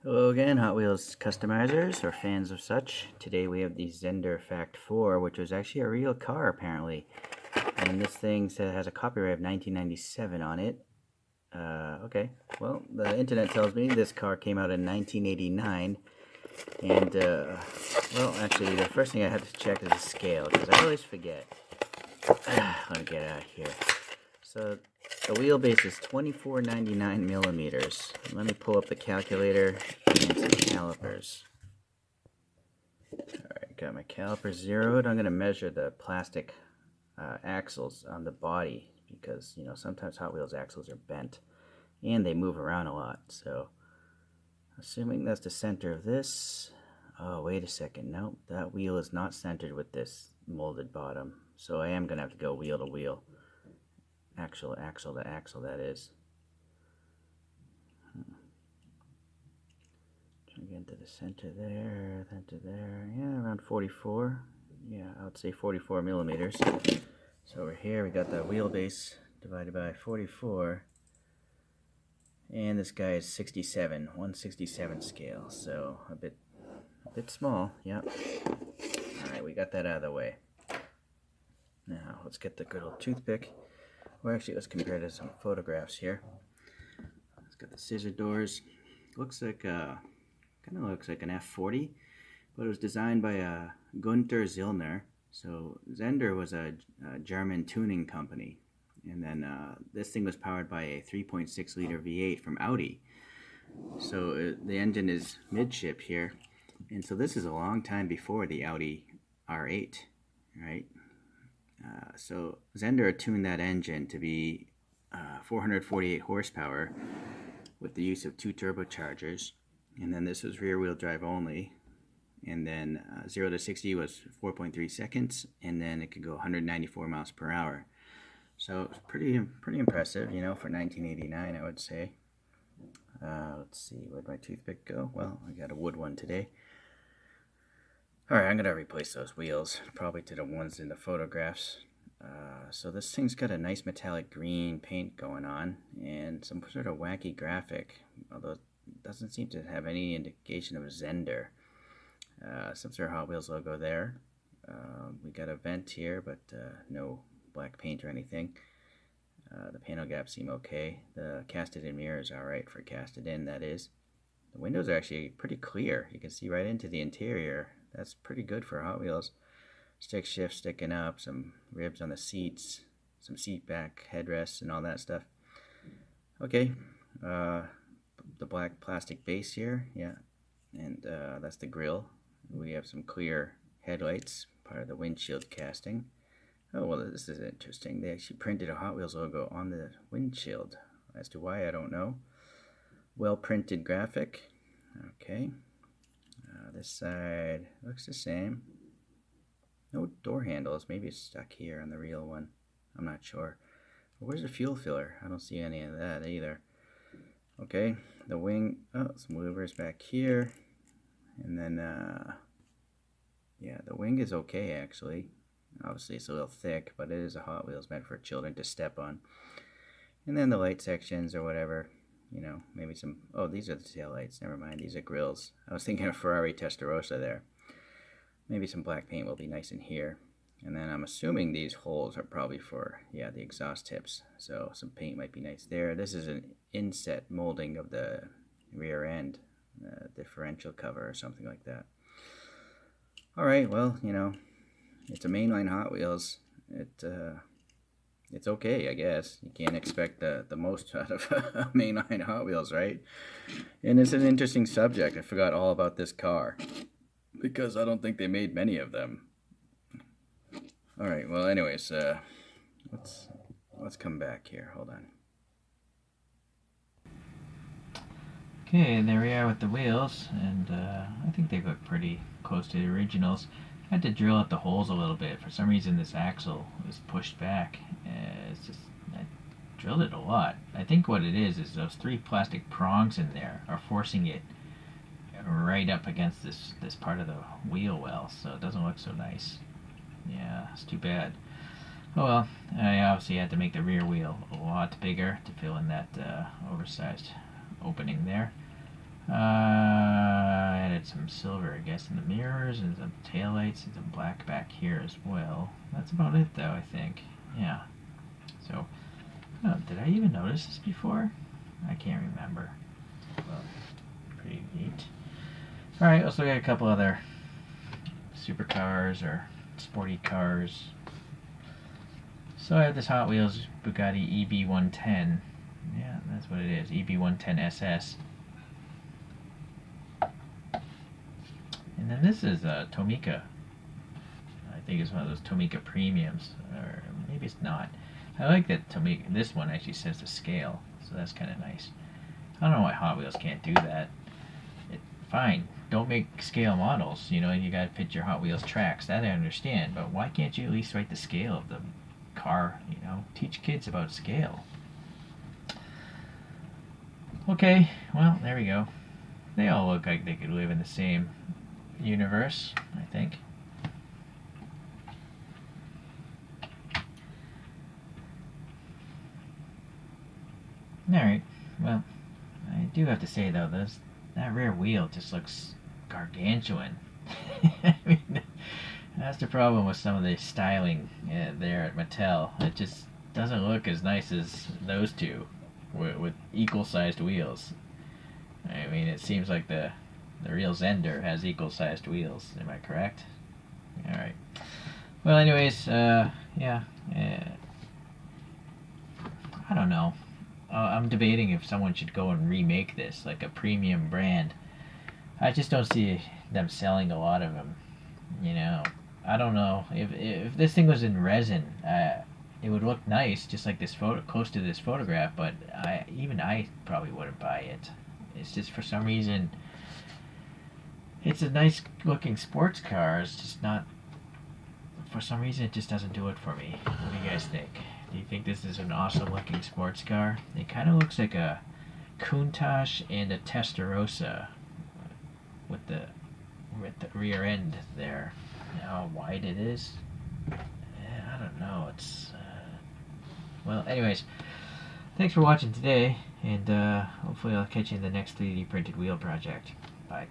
Hello again, Hot Wheels customizers or fans of such. Today we have the Zender Fact4, which was actually a real car apparently. And this thing has a copyright of 1997 on it. Okay, well, the internet tells me this car came out in 1989. And, well, actually, the first thing I had to check is the scale, because I always forget. Let me get out of here. So the wheelbase is 24.99 millimeters. Let me pull up the calculator and some calipers. Alright, got my caliper zeroed. I'm going to measure the plastic axles on the body because, you know, sometimes Hot Wheels axles are bent and they move around a lot. So, assuming that's the center of this. Oh, wait a second. Nope, that wheel is not centered with this molded bottom. So I am going to have to go wheel to wheel. Axle to axle, that is. Try to get into the center there, then to there. Yeah, around 44. Yeah, I would say 44 millimeters. So over here we got the wheelbase divided by 44. And this guy is 67, 167 scale. So a bit small, yeah. Alright, we got that out of the way. Now let's get the good old toothpick. Well, actually, let's compare to some photographs here. It's got the scissor doors. Looks like kind of looks like an F40, but it was designed by Gunther Zillner. So Zender was a German tuning company, and then this thing was powered by a 3.6 liter V8 from Audi. So the engine is midship here, and so this is a long time before the Audi R8, right? So Zender tuned that engine to be 448 horsepower with the use of 2 turbochargers, and then this was rear-wheel drive only, and then 0 to 60 was 4.3 seconds, and then it could go 194 miles per hour. So it's pretty impressive, you know, for 1989, I would say. Let's see, where'd my toothpick go? Well, I got a wood one today. Alright, I'm going to replace those wheels, probably to the ones in the photographs. So this thing's got a nice metallic green paint going on, and some sort of wacky graphic, although it doesn't seem to have any indication of Zender. Some sort of Hot Wheels logo there. We got a vent here, but no black paint or anything. The panel gaps seem okay. The casted-in mirrors are alright for casted-in, that is. The windows are actually pretty clear. You can see right into the interior. That's pretty good for Hot Wheels. Stick shift sticking up, some ribs on the seats, some seat back headrests and all that stuff. Okay, the black plastic base here, yeah, and that's the grille. We have some clear headlights, part of the windshield casting. Oh, well, this is interesting. They actually printed a Hot Wheels logo on the windshield. As to why, I don't know. Well printed graphic. Okay. This side looks the same. No door handles. Maybe it's stuck here on the real one. I'm not sure. Where's the fuel filler? I don't see any of that either. Okay, the wing. Oh, some louvers back here. And then, yeah, the wing is okay actually. Obviously, it's a little thick, but it is a Hot Wheels meant for children to step on. And then the light sections or whatever. You know, maybe some. Oh, these are the tail lights. Never mind, these are grills. I was thinking of Ferrari Testarossa there. Maybe some black paint will be nice in here. And then I'm assuming these holes are probably for, yeah, the exhaust tips. So some paint might be nice there. This is an inset molding of the rear end, differential cover or something like that. Alright, well, you know, it's a mainline Hot Wheels. It's okay, I guess. You can't expect the most out of mainline Hot Wheels, right? And it's an interesting subject. I forgot all about this car, because I don't think they made many of them. Alright, well, anyways, let's come back here. Hold on. Okay, and there we are with the wheels, and I think they look pretty close to the originals. I had to drill out the holes a little bit. For some reason, this axle was pushed back. It's just, I drilled it a lot. I think what it is those 3 plastic prongs in there are forcing it right up against this part of the wheel well, so it doesn't look so nice. Yeah, it's too bad. Oh well, I obviously had to make the rear wheel a lot bigger to fill in that oversized opening there. Added some silver, I guess, in the mirrors and some taillights and some black back here as well. That's about it, though, I think. Yeah. So, oh, did I even notice this before? I can't remember. Well, pretty neat. Alright, let's look at a couple other supercars or sporty cars. So I have this Hot Wheels Bugatti EB110. Yeah, that's what it is, EB110 SS. And then this is a Tomica. I think it's one of those Tomica premiums, or maybe it's not. I like that Tomica. This one actually says to scale, so that's kind of nice. I don't know why Hot Wheels can't do that. Fine, don't make scale models. You know, you gotta fit your Hot Wheels tracks. That I understand, but why can't you at least write the scale of the car? You know, teach kids about scale. Okay, well, there we go. They all look like they could live in the same universe, I think. Alright, well, I do have to say though, that rear wheel just looks gargantuan. I mean, that's the problem with some of the styling there at Mattel. It just doesn't look as nice as those two with equal-sized wheels. I mean, it seems like the real Zender has equal-sized wheels. Am I correct? All right. Well, anyways, yeah. I don't know. I'm debating if someone should go and remake this, like a premium brand. I just don't see them selling a lot of them. You know, I don't know if this thing was in resin. It would look nice, just like this photo, close to this photograph. But I probably wouldn't buy it. It's just for some reason, it's a nice looking sports car. It's just not. For some reason, it just doesn't do it for me. What do you guys think? Do you think this is an awesome looking sports car? It kind of looks like a Countach and a Testarossa with the rear end there. How wide it is? I don't know. It's well. Anyways, thanks for watching today, and hopefully I'll catch you in the next 3D printed wheel project. Bye.